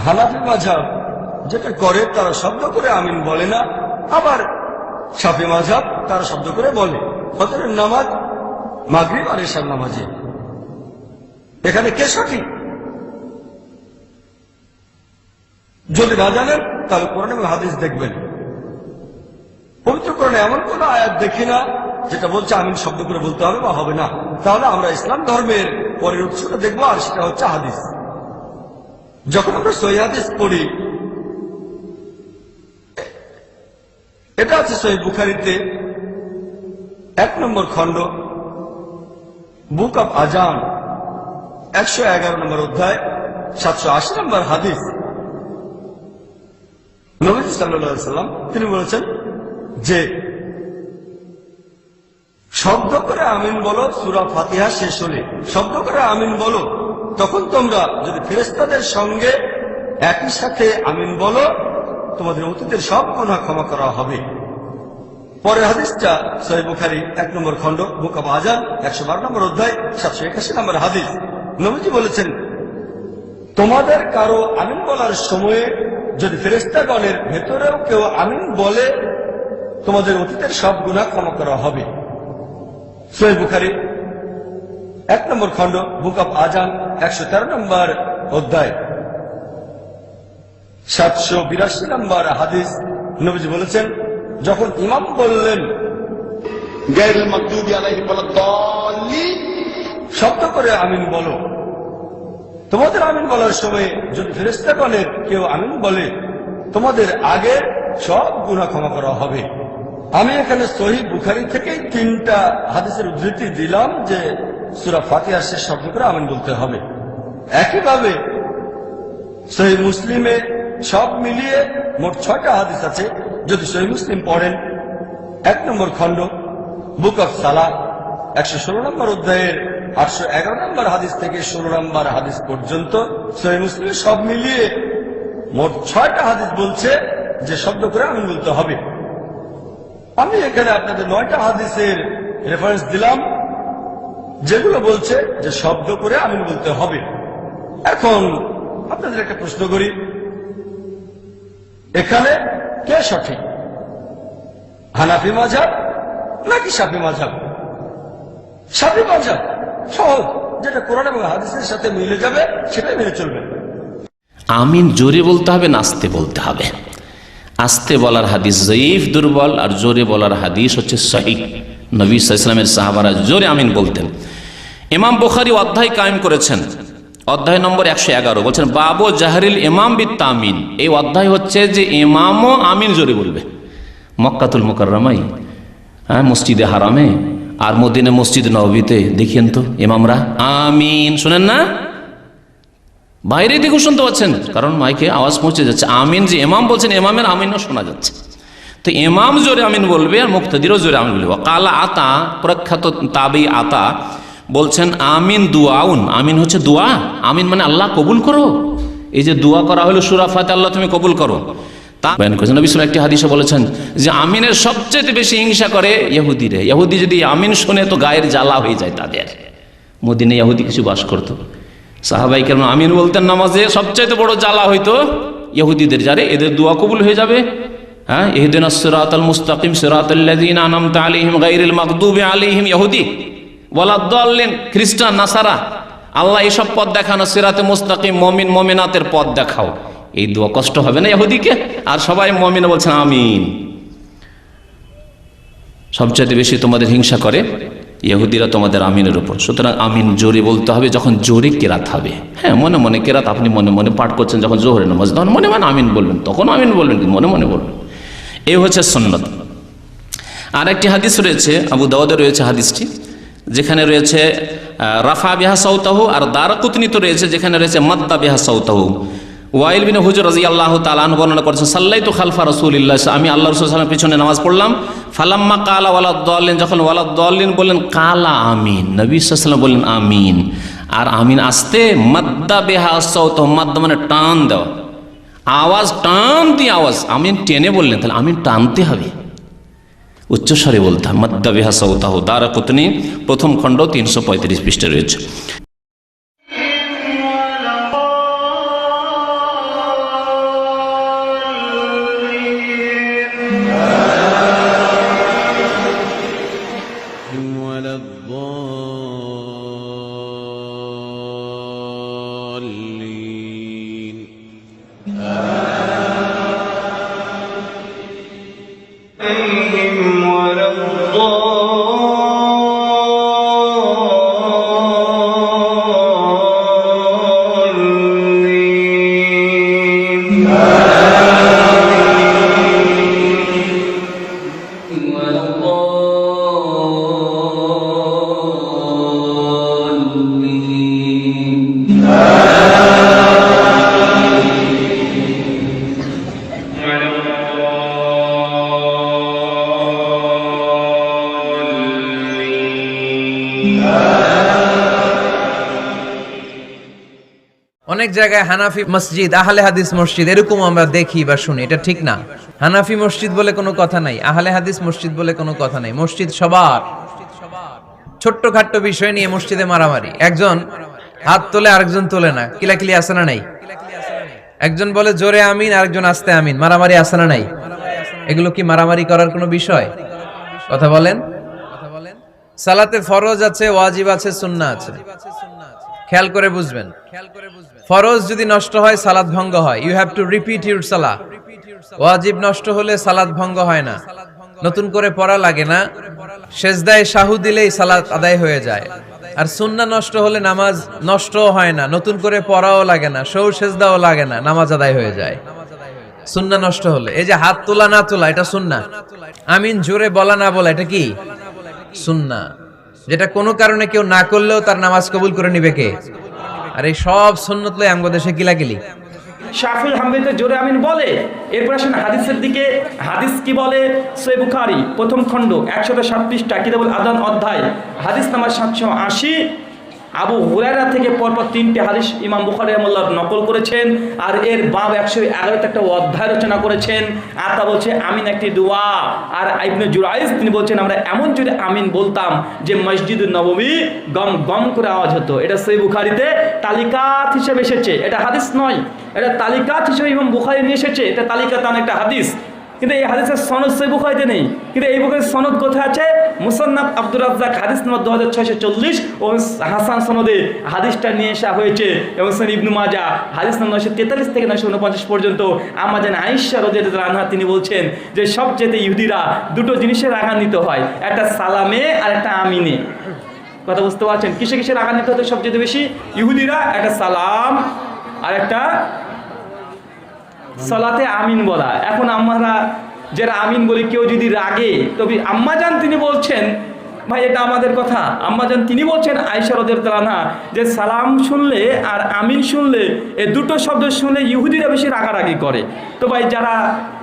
হানাফি মাযহাব যেটা করে তারা শব্দ করে আমিন বলে না, আবার শাফি মাযহাব তারা শব্দ করে বলে। ফজরের নামাজ, মাগরিব আর এশার নামাজে এখানে কে সঠিক? যদি না জানেন তাহলে কোরআন এবং হাদিস দেখবেন। পবিত্র কোরআনে এমন কোন আয়াত দেখি না যেটা বলছে আমিন শব্দ করে বলতে হবে বা হবে না। তাহলে আমরা ইসলাম ধর্মের পরের উৎসটা দেখবো, আর সেটা হচ্ছে হাদিস। যখন আমরা সহিহ হাদিস পড়ি, এটা আছে সহিহ বুখারীতে 1 নম্বর খণ্ড, বুক অব আজান, 111 নম্বর অধ্যায়, 780 নম্বর হাদিস। নবী সাল্লাল্লাহু আলাইহি ওয়াসাল্লাম তিনি বলেছেন যে শব্দ করে আমিন বলো সূরা ফাতিহা শেষ হলে, শব্দ করে আমিন বলো। তখন তোমরা যদি ফেরেশতাদের সঙ্গে একই সাথে আমিন বলো, তোমাদের অতীতের সব গুনাহ ক্ষমা করা হবে। পরের হাদিসটা সহিহ বুখারী 1 নম্বর খণ্ড, বুক অব আজান, 112 নম্বর অধ্যায়, 781 নম্বর হাদিস। নবীজি বলেছেন, তোমাদের কারো আমিন বলার সময়ে যদি ফেরেশতাগণের ভেতরেও কেউ আমিন বলে, তোমাদের অতীতের সব গুনাহ ক্ষমা করা হবে। সহিহ বুখারী 1 নম্বর খণ্ড, বুক অব আজান, 113 নম্বর অধ্যায়, 782 নম্বর হাদিস। নবীজি বলেছেন, যখন ইমাম বললেন গায়রুল মাগদুবি আলাইহিম ওয়ালাদ-দাল্লিন, শব্দ করে আমিন বলো। তোমাদের আমিন বলার সময় যদি ফেরেশতাগণের কেউ আমিন বলে, তোমাদের আগের সব গুনাহ ক্ষমা করা হবে। আমি এখানে সহিহ বুখারী থেকে 3টা হাদিসের উদ্ধৃতি দিলাম যে সূরা ফাতিহা শেষ শব্দ করে আমিন বলতে হবে। একইভাবে সহিহ মুসলিমে সব মিলিয়ে মোট 6টা হাদিস আছে। যদি সহিহ মুসলিম পড়েন 1 নম্বর খণ্ড, বুক অফ সালাহ, 116 নম্বর অধ্যায়ের 811 নম্বর হাদিস থেকে 16 নম্বর হাদিস পর্যন্ত সহিহ মুসলিমে সব মিলিয়ে মোট 6টা হাদিস বলছে যে শব্দ করে আমিন বলতে হবে। আমি এখানে আপনাদের 9টা হাদিসের রেফারেন্স দিলাম যেগুলো বলছে যে শব্দ করে আমিন বলতে হবে। এখন আপনাদের একটা প্রশ্ন করি, এখানে কে সঠিক, হানাফি মাযহাব নাকি শাফি মাযহাব? শাফি মাযহাব সহজ, যেটা কোরআন এবং হাদিসের সাথে মিলে যাবে সেটাই মেনে চলবে। আমিন জোরে বলতে হবে না আস্তে বলতে হবে? আস্তে বলার হাদিস জয়ীফ, দুর্বল, আর জোরে বলার হাদিস হচ্ছে সহিহ। নবী সাল্লাল্লাহু আলাইহি ওয়াসাল্লামের সাহাবারা জোরে আমিন বলতেন। ইমাম বুখারী অধ্যায় কায়েম করেছেন, অধ্যায় নম্বর 111, বলছেন বাবু জাহরিল ইমাম বিত তামিন। এই অধ্যায় হচ্ছে যে ইমামও আমিন জোরে বলবে। মক্কাতুল মুকাররমায়, মসজিদে হারামে আর মদিনা মসজিদ নববীতে দেখেন তো ইমামরা আমিন শোনেন না? বাইরে দিকেও শুনতে পাচ্ছেন, কারণ মাইকে আওয়াজ পৌঁছে যাচ্ছে। আমিন যে ইমাম বলছেন, ইমামের আমিনও শোনা যাচ্ছে। তো ইমাম জোরে আমিন বলবে আর মুক্তাদিরও জোরে আমিন বলবে। কালা আতা, প্রখ্যাত তাবি আতা বলছেন, আমিন দুআউন, আমিন হচ্ছে দোয়া। আমিন মানে আল্লাহ কবুল করো। এই যে দোয়া করা হলো সূরা ফাতিহা, আল্লাহ তুমি কবুল করো, তা বয়ান করেছেন। নবী সাল্লাল্লাহু আলাইহি ওয়াসাল্লাম একটি হাদিসে বলেছেন যে আমিনের সবচেয়ে বেশি হিংসা করে ইহুদিরে। ইহুদি যদি আমিন শুনে তো গায়ের জ্বালা হয়ে যায় তাদের। মদিনায় ইহুদি কিছু বাস করতো, সাহাবাই কেরাম আমিন বলতেন নামাজে, সবচাইতে বড় জ্বালা হইতো ইহুদিদের, যারে এদের দোয়া কবুল হয়ে যাবে। হ্যাঁ, ইহদিনাস সিরাতাল মুস্তাকিম সিরাতাল্লাযীনা আনআমতা আলাইহিম গায়রিল মাগদুবি আলাইহিম, ইহুদি, ওয়ালাদ-দাল্লিন খ্রিস্টান নাসারা। আল্লাহ এইসব পথ দেখানো, সিরাতে মুস্তাকিম মুমিন মুমিনাতের পথ দেখাও। এই দোয়া কষ্ট হবে না ইহুদিকে? আর সবাই মুমিন বলছেন আমিন। সবচাইতে বেশি তোমাদের হিংসা করে ইহুদিরা তোমাদের আমিনের উপর। সুতরাং আমিন জোরে বলতে হবে যখন জোরে কেরাত হবে। হ্যাঁ, মনে মনে কেরাত আপনি মনে মনে পাঠ করছেন, যখন জোহরের নামাজ তখন মনে মনে আমিন বলবেন, তখন আমিন বলবেন, কিন্তু মনে মনে বলবেন। এই হচ্ছে সুন্নত। আর একটি হাদিস রয়েছে, আবু দাউদে রয়েছে হাদিসটি, যেখানে রয়েছে রাফা বিহা সাউতাহু, আর দারাকুতনিতে রয়েছে যেখানে রয়েছে মাদ্দা বিহা সাউতাহু। ওয়াইল বিন হুজর রাদিয়াল্লাহু তাআলা আনহু বর্ণনা করেছেন, সাল্লাইতু খালফা রাসূলিল্লাহ, আমি আল্লাহ রাসূল সাল্লাল্লাহু আলাইহি ওয়াসাল্লামের পিছনে নামাজ পড়লাম। ফালাম্মা কালা ওয়ালাদ-দাল্লিন, যখন ওয়ালাদ-দাল্লিন বললেন, কালা আমিন, নবী সাল্লাল্লাহু আলাইহি ওয়াসাল্লাম বললেন আমিন। আর আমিন আসতে মাদ্দা বিহা সাউতাহু, মাদ্দা মানে টান দেওয়া, আওয়াজ টান দিয়ে আওয়াজ, আমিন টেনে বললেন, তাহলে আমিন টানতে হবে, উচ্চস্বরে বলতে হবে। মাদ্দা বিহা সাউতাহু, দারাকুতনি প্রথম খণ্ড 335 পৃষ্ঠা রয়েছে। অনেক জায়গায় হানাফি মসজিদ, আহলে হাদিস মসজিদ এরকম আমরা দেখি বা শুনি, এটা ঠিক না। হানাফি মসজিদ বলে কোনো কথা নাই, আহলে হাদিস মসজিদ বলে কোনো কথা নাই। মসজিদ সবার। ছোট্টখাট্ট বিষয় নিয়ে মসজিদে মারামারি, একজন হাত তোলে আরেকজন তোলে না, কিলাকিলি আছে না নাই? একজন বলে জোরে আমিন, আরেকজন আস্তে আমিন, মারামারি আছে না নাই? এগুলো কি মারামারি করার কোনো বিষয়? কথা বলেন। সালাতে ফরজ আছে, ওয়াজিব আছে, সুন্নাহ আছে। খেয়াল করে বুঝবেন। ফরজ যদি নষ্ট হয় সালাত ভঙ্গ হয়, you have to repeat your সালাহ। ওয়াজিব নষ্ট হলে সালাত ভঙ্গ হয় না, নতুন করে পড়া লাগে না, সেজদায় সাহু দিলেই সালাত আদায় হয়ে যায়। আর সুন্নাহ নষ্ট হলে নামাজ নষ্টও হয় না, নতুন করে পড়াও লাগে না, সৌ সেজদাও লাগে না, নামাজ আদায় হয়ে যায়। সুন্নাহ নষ্ট হলে, এই যে হাত তোলা না তোলা এটা সুন্নাহ, আমিন জোরে বলা না বলা এটা কি সুন্নাহ, যেটা কোনো কারণে কেউ না করলেও তার নামাজ কবুল করে নিবে কে? আর এই সব সুন্নত লয়ে আমগো দেশে কিলাকিলি। শাফিঈ হাম্বলীতে জোরে আমিন বলে। এরপর আসেন হাদিসের দিকে। হাদিস কি বলে? সহিহ বুখারী প্রথম খণ্ড 107 পৃষ্ঠা কিতাবুল আযান অধ্যায় হাদিস নাম্বার 780। আবু হুরায়রা থেকে পরপর 3টে হাদিস ইমাম বুখারী রাহিমাহুল্লাহ নকল করেছেন। আর এর বাব 111 একটা অধ্যায় রচনা করেছেন। আর তা বলছে আমিন একটি দোয়া। আর ইবনে জুরাইজ তিনি বলছেন আমরা এমন জোরে আমিন বলতাম যে মসজিদুন নববী গম গম করে আওয়াজ হতো। এটা সহিহ বুখারীতে তালিকাত হিসেবে এসেছে, এটা হাদিস নয়, এটা তালিকাত হিসেবে ইমাম বুখারী নিয়ে এসেছে। এটা তালিকাত একটা হাদিস, কিন্তু এই হাদিসের সনদ সহিহ বুখারীতে নেই। কিন্তু এই বুখারীর সনদ কোথায় আছে? মুসান্নাফ আব্দুর রাজ্জাক হাদিস নম্বর 2640 ও হাসান সনদে হাদিসটা নিয়ে আসা হয়েছে। এবং সুনান ইবনে মাজাহ হাদিস নম্বর 943 থেকে 949 পর্যন্ত। আম্মা জান আয়েশা রাদিয়াল্লাহু আনহা তিনি বলছেন যে সবচেয়ে ইহুদিরা দুটো জিনিসে রাগান্বিত হয়, একটা সালামে আর একটা আমিনে। কথা বুঝতে পারছেন? কিসে কিসে রাগান্বিত হতো সবচেয়ে বেশি ইহুদিরা? একটা সালাম আর একটা সালাতে আমিন বলা। এখন আমরা যারা আমিন বলি কেউ যদি রাগে, তবে আম্মাজান তিনি বলছেন ভাই এটা আমাদের কথা, আম্মাজান তিনি বলছেন আয়েশা রাদিয়াল্লাহু আনহা যে সালাম শুনলে আর আমিন শুনলে এই দুটো শব্দ শুনলে ইহুদিরা বেশি রাগারাগি করে। তো ভাই যারা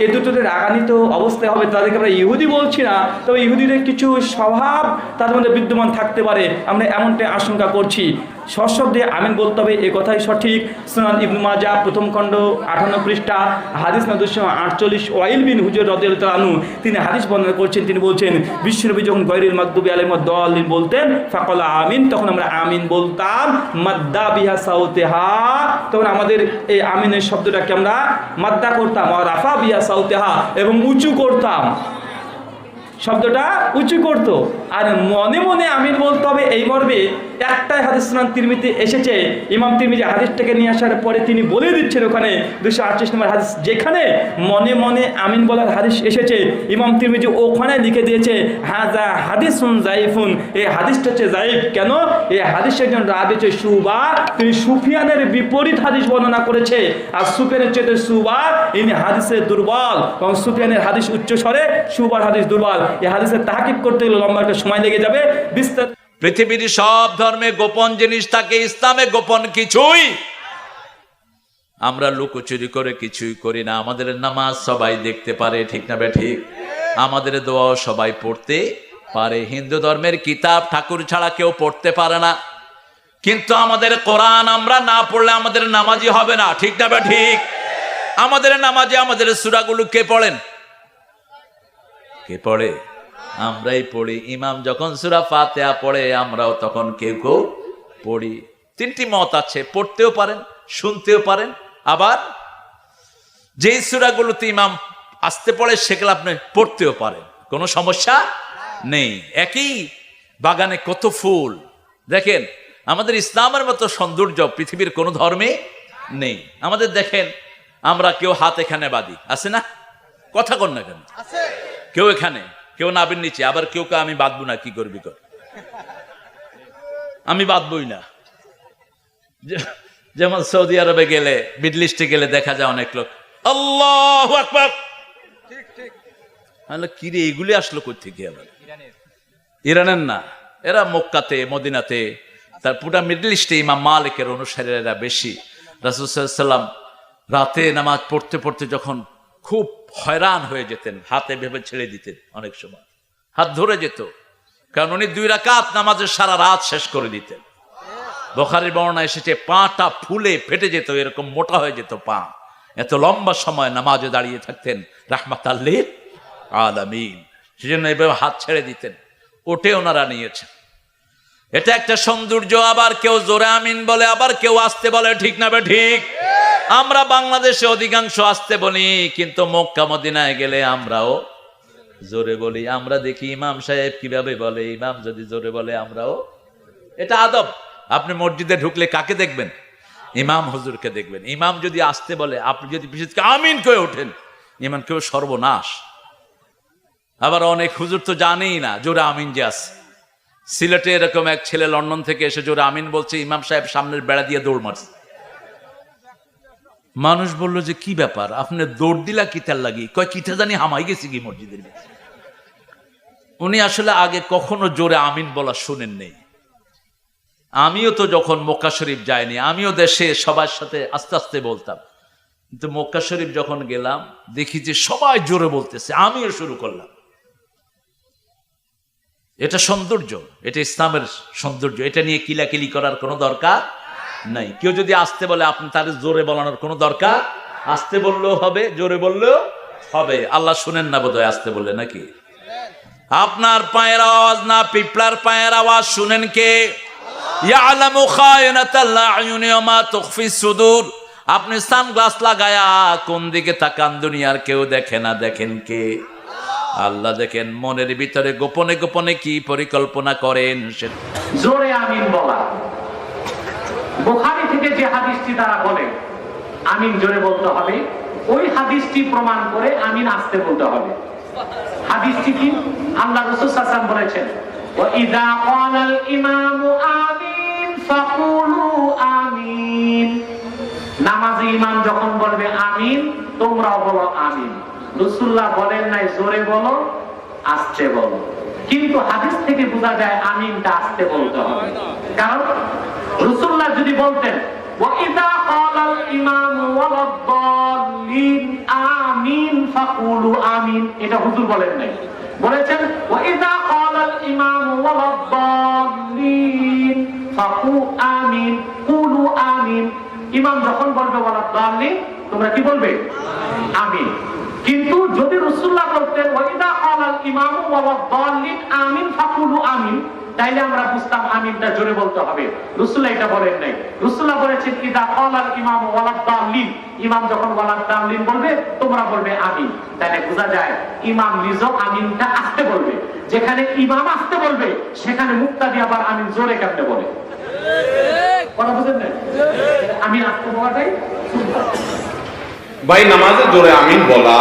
এই দুটোতে রাগান্বিত অবস্থায় হবে তাদেরকে আমরা ইহুদি বলছি না, তবে ইহুদিদের কিছু স্বভাব তাদের মধ্যে বিদ্যমান থাকতে পারে, আমরা এমনটাই আশঙ্কা করছি। সশব্দে আমিন বলতে হবে, এ কথাই সঠিক। সুনান ইবনে মাজাহ প্রথম খণ্ড 58 পৃষ্ঠা হাদিস নম্বর 248 ওয়াইল বিন হুজর রাদিয়াল্লাহু আনহু তিনি হাদিস বর্ণনা করছেন। তিনি বলছেন বিশ্বনবী যখন গায়রিল মাগদুবি আলাইহিম ওয়াদ-দাল্লিন বলতেন ফাকালা আমিন, তখন আমরা আমিন বলতাম মাদ্দা বিহা সাউতিহা, তখন আমাদের এই আমিনের শব্দটাকে আমরা মাদ্দা করতাম, আর রাফা বিহা সাউতিহা এবং উঁচু করতাম, শব্দটা উঁচু করতো। আর মনে মনে আমিন বলতে হবে এই মর্মে একটাই হাদিস সুনান তিরমিজি এসেছে। ইমাম তিরমিজি হাদিসটাকে নিয়ে আসার পরে তিনি বলে দিচ্ছেন ওখানে 238 নম্বর হাদিস যেখানে মনে মনে আমিন বলার হাদিস এসেছে, ইমাম তিরমিজি ওখানে লিখে দিয়েছে হাযা হাদিসুন যায়িফুন, এই হাদিসটা হচ্ছে যায়িফ। কেন? এই হাদিসের একজন রাবী হচ্ছে শুবা, তিনি সুফিয়ানের বিপরীত হাদিস বর্ণনা করেছে। আর সুফিয়ানের চেয়ে শুবা ইনি হাদিসে দুর্বল, কারণ সুফিয়ানের হাদিস উচ্চ স্বরে, শুবার হাদিস দুর্বল। এই হাদিসের তাহকিক করতে গেলে লম্বা একটা সময় লেগে যাবে। বিস্তারিত পৃথিবীর সব ধর্মে গোপন জিনিস থাকে, ইসলামে গোপন কিছুই। আমরা লুকোচুরি করে কিছুই করি না। আমাদের নামাজ সবাই দেখতে পারে, ঠিক না বে ঠিক? আমাদের দোয়াও সবাই পড়তে পারে। হিন্দু ধর্মের কিতাব ঠাকুর ছাড়া কেউ পড়তে পারে না, কিন্তু আমাদের কোরআন আমরা না পড়লে আমাদের নামাজি হবে না, ঠিক না বে ঠিক? আমাদের নামাজে আমাদের সূরাগুলো কে পড়েন? কে পড়ে? আমরাই পড়ি। ইমাম যখন সূরা ফাতিহা পড়ে আমরাও তখন কেউ কেউ পড়ি। তিনটি মত আছে, পড়তেও পারেন, শুনতেও পারেন, আবার যেই সূরাগুলোতে ইমাম আস্তে পড়ে সেগুলো আপনি পড়তেও পারেন, কোনো সমস্যা নেই। একই বাগানে কত ফুল। দেখেন আমাদের ইসলামের মতো সৌন্দর্য পৃথিবীর কোনো ধর্মে নেই। আমাদের দেখেন আমরা কেউ হাত এখানে বাঁধি, আছে না? কথা কন না কেন? কেউ এখানে, কেউ নাবির নিচে, আবার কেউ কে আমি বাঁধবো না, কি করবি কর, আমি বাঁধবই না। যেমন সৌদি আরবে গেলে, মিডল ইস্টে গেলে দেখা যায় অনেক লোক আল্লাহু আকবার, কি রে এগুলি আসলো কই থেকে? আবার ইরানের না, এরা মক্কাতে মদিনাতে, তার পুরা মিডল ইস্টে ইমাম মালিকের অনুসারীরা বেশি। রাসূল সাল্লাল্লাহু আলাইহি ওয়াসাল্লাম রাতে নামাজ পড়তে পড়তে যখন খুব হয়রান হয়ে যেতেন, হাতে ভেবে ছেড়ে দিতেন, অনেক সময় হাত ধরে যেত, কারণ উনি 2 রাকাত নামাজের সারা রাত শেষ করে দিতেন। বুখারীর বর্ণনা এসেছে পাটা ফুলে ফেটে যেত, এরকম মোটা হয়ে যেত পা, এত লম্বা সময় নামাজে দাঁড়িয়ে থাকতেন রাহমাতাল লিল আলামিন। সেজন্য এভাবে হাত ছেড়ে দিতেন, ওটে ওনারা নিয়েছেন। এটা একটা সৌন্দর্য। আবার কেউ জোরে আমিন বলে, আবার কেউ আস্তে বলে, ঠিক না ঠিক? আমরা বাংলাদেশে অধিকাংশ আস্তে বলি, কিন্তু মক্কা মদিনায় গেলে আমরাও জোরে বলি। আমরা দেখি ইমাম সাহেব কিভাবে বলে, ইমাম যদি জোরে বলে আমরাও, এটা আদব। আপনি মসজিদে ঢুকলে কাকে দেখবেন? ইমাম হুজুরকে দেখবেন। ইমাম যদি আস্তে বলে, আপনি যদি বিশেষ করে আমিন কয়ে ওঠেন, ইমাম কেউ সর্বনাশ। আবার অনেক হুজুর তো জানেই না জোরে আমিন যে আছে। সিলেটে এরকম এক ছেলে লন্ডন থেকে এসে জোরে আমিন বলছে, ইমাম সাহেব সামনের বেড়া দিয়ে দৌড় মারছে। মানুষ বলল যে কি ব্যাপার, আপনি দৌড় দিলা কিতার লাগি? কয় কিতা জানি হামাই গেছি কি মসজিদের ভিতরে। উনি আসলে আগে কখনো জোরে আমিন বলা শুনেন নেই। আমিও তো যখন মক্কা শরীফ যাইনি, আমিও দেশে সবার সাথে আস্তে আস্তে বলতাম, কিন্তু মক্কা শরীফ যখন গেলাম দেখি যে সবাই জোরে বলতেছে, আমিও শুরু করলাম। এটা সৌন্দর্য, এটা ইসলামের সৌন্দর্য। এটা নিয়ে কিলাকিলি করার কোনো দরকার নাই। কেউ যদি আসতে বলে, আপনি তার জোরে বলানোর কোনো দরকার, আসতে বললেও হবে, জোরে বললেও হবে। আল্লাহ শুনেন না বোধহয় আসতে বললে, নাকি? আপনার পায়ের আওয়াজ না পিপলার পায়ের আওয়াজ শুনেন কে? ইয়ালামু খায়নাতাল আয়ুনি ওয়া মা তুখফি সুদূর। আপনি সানগ্লাস লাগায়া কোন দিকে তাকান, দুনিয়ার কেউ দেখে না, দেখেন কে? আল্লাহ দেখেন। মনের ভিতরে গোপনে গোপনে কি পরিকল্পনা করেন সে। জোরে আমিন বলা, বুখারী থেকে যে হাদিসটি তারা বলে আমিন জোরে বলতে হবে, ওই হাদিসটি প্রমাণ করে আমিন আস্তে বলতে হবে। হাদিসটি কি? আল্লাহ রাসূল সাল্লাল্লাহু আলাইহি ওয়াসাল্লাম বলেছেন, ওয়া ইযা ক্বালাল ইমামু আমিন ফাকুলু আমিন। নামাজি ইমাম যখন বলবে আমিন, তোমরাও বলো আমিন। রাসূলুল্লাহ বলেন নাই জোরে বলো, আস্তে বলো। কিন্তু হাদিস থেকে বোঝা যায় আমিনটা আস্তে বলতে হবে। কারণ রাসূলুল্লাহ যদি বলতেন ওয়া ইযা ক্বালাল ইমামু ওয়ালাদ-দাল্লিন আমিন ফাকুলু আমিন, এটা হুজুর বলেন নাই। বলেছেন ওয়া ইযা ক্বালাল ইমামু ওয়ালাদ-দাল্লিন ফাকু আমিন কুলু আমিন। ইমাম যখন বলবে ওয়ালাদ-দাল্লিন, তোমরা কি বলবে? আমিন। কিন্তু যদি রাসূলুল্লাহ বলতেন ওয়া ইযা ক্বালাল ইমামু ওয়ালাদ-দাল্লিন আমিন ফাকুলু আমিন, তাইলে আমরা বুঝতাম আমিনটা জোরে বলতে হবে। রাসূলুল্লাহ এটা বলেন নাই। রাসূলুল্লাহ বলেছেন ইযা ক্বালাল ইমামু ওয়ালাদ-দাল্লিন, ইমাম যখন ওয়ালাদ-দাল্লিন বলবে তোমরা বলবে আমিন। তাহলে বোঝা যায় ইমাম নিজেও আমিনটা আস্তে বলবে। যেখানে ইমাম আস্তে বলবে, সেখানে মুক্তাদি আবার আমিন জোরে কেমনে বলে? কথা বুঝেন না? আমিন আস্তে বলাটাই ভাই নামাজে জোরে আমিন বলা,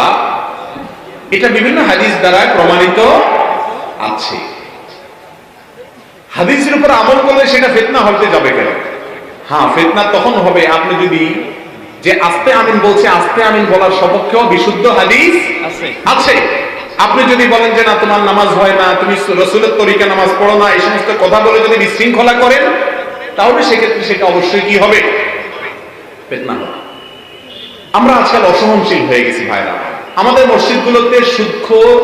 এটা বিভিন্ন হাদিস দ্বারা প্রমাণিত আছে। হাদিসের উপর আমল করলে সেটা ফিতনা হতে যাবে কেন? হ্যাঁ, ফিতনা তখন হবে আপনি যদি যে আস্তে আমিন বলছে, আস্তে আমিন বলার সপক্ষেও বিশুদ্ধ হাদিস আছে। আপনি যদি বলেন যে না তোমার নামাজ হয় না, তুমি রাসূলের তরিকা নামাজ পড়ো না, এই সমস্ত কথা বলে যদি বিশৃঙ্খলা করেন, তাহলে সেক্ষেত্রে সেটা অবশ্যই কি হবে? ফিতনা হবে। আমরা আজকাল অসহনশীল হয়ে গেছি ভাইরা। আমাদের মসজিদগুলোতে সুদখোর,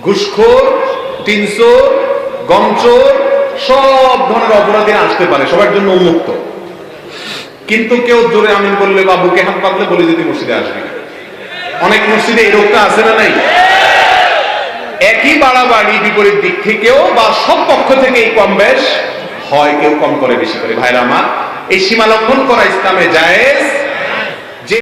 ঘুষখোর, টিনচোর, গমচোর, সব ধরনের অপরাধী আসতে পারে, সবার জন্য উন্মুক্ত। কিন্তু কেউ জোরে আমিন বললে বা বুকে হাত পাতলে বলে যদি মসজিদে আসবে। অনেক মসজিদে এই রোগটা আছে না নাই? একই বাড়াবাড়ি বিপরীত দিক থেকেও বা সব পক্ষ থেকেই কম বেশ হয়, কেউ কম করে বেশি করে। ভাইরা আমার, এই সীমা লঙ্ঘন করা ইসলামে জায়েজ